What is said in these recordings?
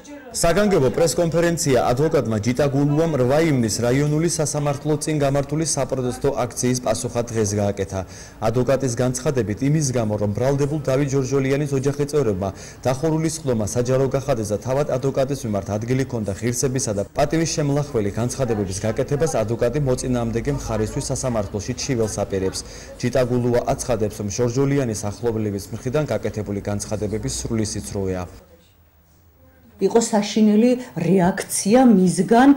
საგანგებო პრესკონფერენცია ადვოკატმა ჯიტა გულუამ 8 ივნისს რაიონული სასამართლო წინ გამართული საპროტესტო აქციის პასუხად დღეს გააკეთა. ადვოკატის განცხადებით იმის გამო, რომ ბრალდებულ დავით ჯორჯოლიანის ოჯახის წევრებმა დახურული სხდომა საჯარო გახადეს და თავად ადვოკატის მიმართ ადგილი ჰქონდა ღირსებისა და პატივის შემლახველი განცხადებების გაკეთებას, ადვოკატი მოწინააღმდეგე მხარისთვის სასამართლოში ჩიველს აპირებს. ჯიტა გულუა აცხადებს, რომ ჯორჯოლიანის ახლობლების მხრიდან გაკეთებული განცხადებების სრული სიცრუეა. იყო საშინელი რეაქცია მისგან,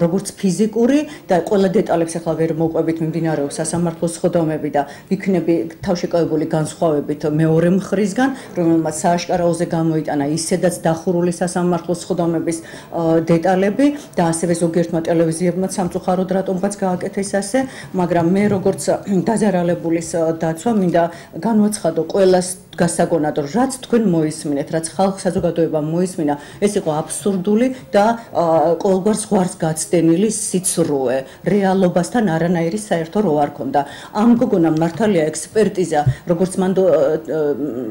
როგორც ფიზიკური და ყველა დეტალებს ახლა ვერ მოვყვებით, მიმდინარეობს სასამართლოს სხდომები და იქნები თავშეკავებული განსხვავებით მეორე მხრისგან, რომელმაც სააშკარაოზე გამოიტანა ისედაც დახურული სასამართლოს სხდომების დეტალები და ასევე ზოგიერთმა ტელევიზიებმა სამწუხაროდ რატომღაც გააკეთეს ასე, მაგრამ მე როგორც დაზარალებულის დაცვა მინდა განვაცხადო ყველას გასაგონად, რაც თქვენ მოისმინეთ, რაც ხალხ საზოგადოება მოისმინა, ეს იყო აბსურდული და ყოველგვარ ზღვარს გაცდენილი სიცრუე. რეალობასთან არანაირი საერთო რო არ ქონდა. ამ გოგონამ მართალია ექსპერტიზა, როგორც მანდ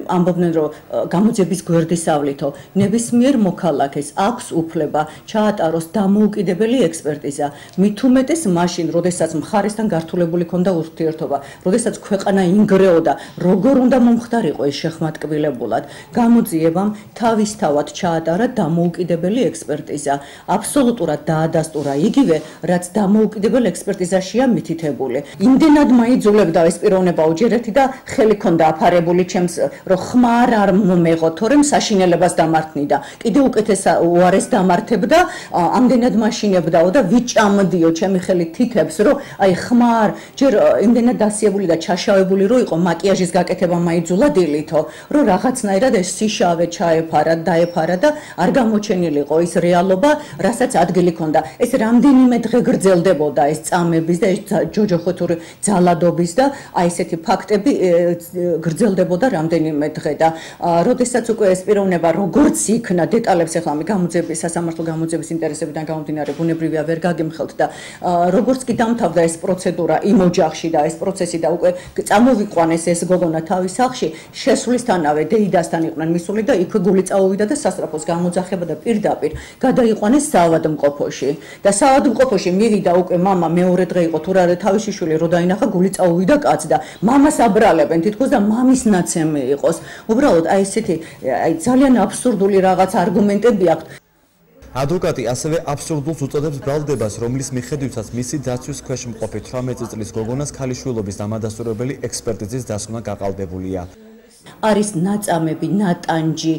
ამბობდნენ, რომ გამოძიების გვერდისავლითო, ნებისმიერ მოქალაქეს აქვს უფლება ჩაატაროს დამოუკიდებელი ექსპერტიზა. მით უმეტეს მაშინ, როდესაც მხარესთან გართულებული ქონდა ურთიერთობა, როდესაც ქვეყანა ინგრეოდა, როგორ უნდა მომხდარიყო შეხმატკბილებულად. გამოძიებამ თავისთავად ჩაატარა დამოუკიდებელი ექსპერტიზა. აბსოლუტურად დაადასტურა იგივე, რაც დამოუკიდებელ ექსპერტიზაშია მითითებული. იმდენად მაიძულებდა ეს პიროვნება უჯერეთი და ხელი ქონდა აფარებული ჩემს, რომ ხმარ არ მომეღო, თორემ საშინელებას დამართნიდა. კიდე უკეთეს უარეს დამართებდა, ამდენად მაშინებდაო და ვიჭამდიო ჩემი ხელი თითებს, რომ აი ხმარ ჯერ იმდენად დასიებული და ჩაშავებული რო იყო მაკიაჟის გაკეთება მაიძულა დილითო, რომ რაღაცნაირად ეს სიშავე ჩაეფარა, დაეფარა და არ გამოჩენილიყო ის რეალობა, რასაც ადგილი ქონდა. ეს რამდენიმე დღე გრძელდებოდა ეს წამების და ეს ჯოჯოხეთური ძალადობის და აი ესეთი ფაქტები გრძელდებოდა რამდენიმე დღე და როდესაც უკვე ეს პიროვნება როგორც იქნა დეტალებს ახლა მე გამოძიების სასამართლო გამოძიების ინტერესებიდან გამომდინარე ბუნებრივია ვერ გაგიმხელთ და როგორც კი დამთავრდა ეს პროცედურა იმ ოჯახში და ეს პროცესი და უკვე წამოვიყვანეს ეს გოგონა თავის სახლში, შესვლისთანავე დეიდასთან იყვნენ მისული და იქვე გული წაუვიდა და სასწრაფოს გამოძახება და პირდაპირ გადაიყვანეს საავადმყოფოში და საავადმყოფოში მივიდა უკვე მამა მეორე დღე იყო თუ რა თავისი შვილი რო დაინახა გული წაუვიდა კაც და მამას აბრალებენ თითქოს და მამის ნაცემი იყოს. უბრალოდ აი ესეთი აი ძალიან აბსურდული რაღაც არგუმენტები აქვს. ადვოკატი ასევე აბსურდულს უწოდებს ბრალდებას, რომლის მიხედვითაც მისი დაცვის ქვეშ მყოფი 18 წლის გოგონას ქალიშვილობის დამადასტურებელი ექსპერტიზის დასკვნა გაყალბებულია. არის ნაწამები, ნატანჯი,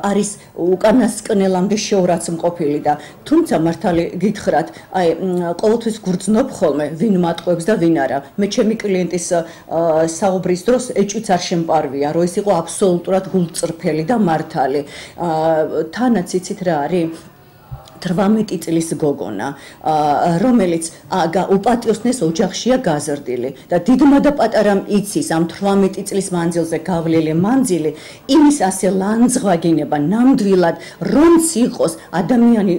არის უკანასკნელამდე შეურაც მყოფილი და თუმცა მართალი გითხრათ, აი ყოველთვის გრძნობ ხოლმე ვინ მატყუებს და ვინ არა. მე ჩემი კლიენტის საუბრის დროს ეჭვიც არ შემპარვია, რომ ეს იყო აბსოლუტურად გულწრფელი და მართალი. თანაც იცით რა არის? 18 წლის გოგონა, რომელიც უპატიოსნეს ოჯახშია გაზრდილი და დიდმა და პატარამ იცის ამ 18 წლის მანძილზე გავლილი მანძილი იმის ასე ლანძღვაგინება ნამდვილად რომც იყოს ადამიანი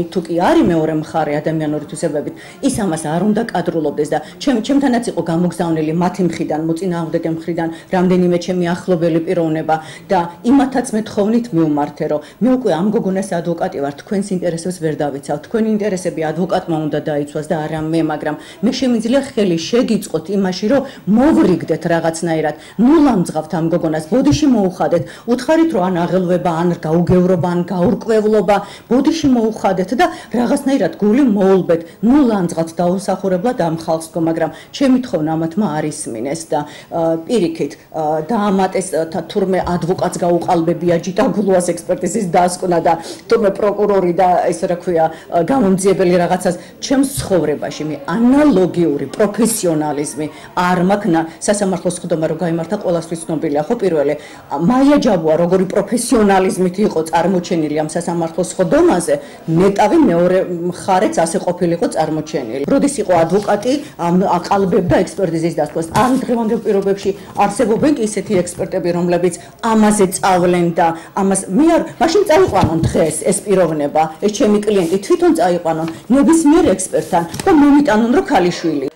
თუ კი არის მეორე მხარე ადამიანური თვისებებით ის ამას არ უნდა კადრულობდეს და ჩემთანაც იყო გამოგზავნილი მათი მხრიდან მოწინააღმდეგე მხრიდან რამდენიმე ჩემი ახლობელი პიროვნება და იმათაც მეთხოვნით მივმართე რომ მე უკვე ამ გოგონას ადვოკატი ვარ თქვენს ინტერესებს ვერ დავიცავ. თქვენი ინტერესები ადვოკატმა უნდა დაიცვას და არა მე, მაგრამ მე შემიძლია ხელი შეგიწყოთ იმაში, რომ მოვრიგდეთ რაღაცნაირად. ნუ ლამძღავთ ამ გოგონას, ბოდიში მოუხადეთ. უთხარით რომ ან აღელვება, ან გაუგევრობა, ან გაურკვევლობა, ბოდიში მოუხადეთ და რაღაცნაირად გული მოულბეთ. ნუ ლამძღავთ დაუსახურებლად ამ ხალხს, მაგრამ ჩემი თხოვნა ამათმა არ ისმინეს და პირიქით დაამატეს თურმე ადვოკატს გაუყალბებია ჯიტა გულუას ექსპერტიზის დასკვნა და თურმე პროკურორი და ესე რა ქვია გამომძიებელი რაღაცას ჩემს ცხოვრებაში მე ანალოგიური პროფესიონალიზმი არ მაქვს სასამართლოს სხდომა რო გაიმართა ყოველთვის ცნობილია ხო პირველი მაია ჯაბუა როგორი პროფესიონალიზმით იყო წარმოჩენილი ამ სასამართლოს სხდომაზე ნეტავი მეორე მხარეც ასე ყოფილიყო წარმოჩენილი როდის იყო ადვოკატი აყალბებდა ექსპერტიზის დასკვას ამ დღევანდელ პირობებში არსებობენ ისეთი ექსპერტები რომლებიც ამაზე წავლენ და ამას მე არ მაშინ წაიყვანონ დღეს ეს პიროვნება ეს ჩემი კლიენტი თვითონ წაიყვანონ ნებისმიერ ექსპერტთან და მომიტანონ რომ ქალიშვილი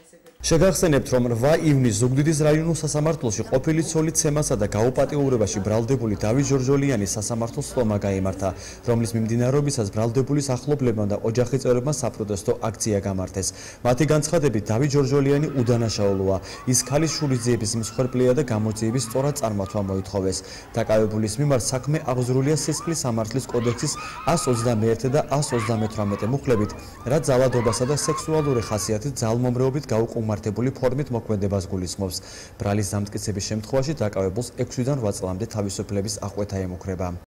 შეგახსენებთ, რომ 8 ივნის ზუგდიდის რაიონულ სასამართლოში ყოფილი ცოლის ცემასა და გაუპატიურებაში ბრალდებული დავით ჯორჯოლიანის სასამართლო სტომა გაიმართა, რომლის მიმდინარეობისას ბრალდებულის ახლობლებმა და ოჯახის წევრებმა საპროტესტო აქცია გამართეს. მათი განცხადებით, დავით ჯორჯოლიანი უდანაშაულოა. ის ქალის შურისძიების მსხვერპლია და გამოძიების სწორად წარმართვა მოითხოვეს. დაკავებულის მიმართ საქმე აღძრულია სისხლის სამართლის კოდექსის 121 და 138 მუხლებით, რაც ძალადობასა და სექსუალური ხასიათის ძალმომრეობით გაუკმართებული ფორმით მოქმედებას გულისხმობს. ბრალის დამტკიცების შემთხვევაში დაკავებულს 6-დან 8 წლამდე თავისუფლების აღკვეთა ემუქრება.